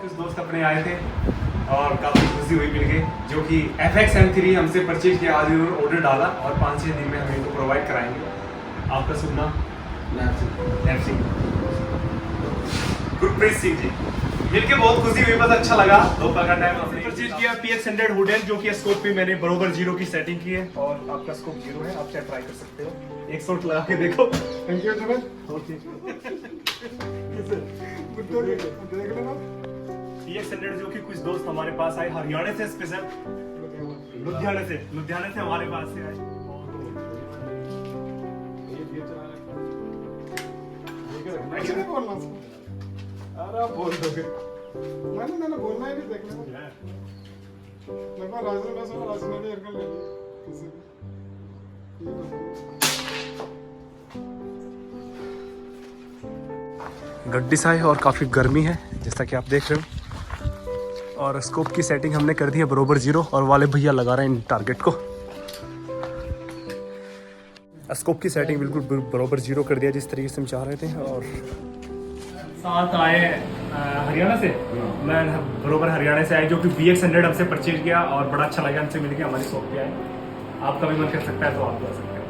कुछ दोस्त अपने आए थे और काफ़ी खुशी हुई मिल गई, जो कि FX M3 हमसे परचेज किया। आज उन्होंने ऑर्डर डाला और 5-6 दिन में हम इनको प्रोवाइड कराएंगे। आपका शुभ नाम? नैब सिंह, गुरप्रीत सिंह जी। मिलके बहुत खुशी हुई, बस अच्छा लगा। दोपहर का टाइम हमने परचेज किया PX100 हुडेन, जो कि स्कोप पे मैंने बरोबर 0 की सेटिंग की है और आपका स्कोप 0 है। आप चाहे ट्राई कर सकते हो, एक शॉट लगा के देखो। Thank you sir. ओके। देख लेना। PX100 जो कि कुछ दोस्त हमारे पास आए हरियाणा से, स्पेशल लुधियाना से हमारे पास से आए। ऐसे नहीं बोलना उसको। अरे आप बोल दोगे। मैंने बोलना ही नहीं, देख लेना। देखो राजन में सुनो, राजन ने भी एयरकॉल ले लिया किसी ने। गड्डी सा है और काफ़ी गर्मी है, जैसा कि आप देख रहे हो। और स्कोप की सेटिंग हमने कर दी है बरोबर 0 और वाले भैया लगा रहे हैं इन टारगेट को। स्कोप की सेटिंग बिल्कुल बरोबर 0 कर दिया जिस तरीके से हम चाह रहे थे। और साथ आए हरियाणा से, मैं बरोबर हरियाणा से आए, जो कि PX100 हमसे परचेज किया और बड़ा अच्छा लगा, हमसे मिल के हमारी शॉप पे आए। आपका भी मन कर सकता है तो आप भी आ सकते हैं।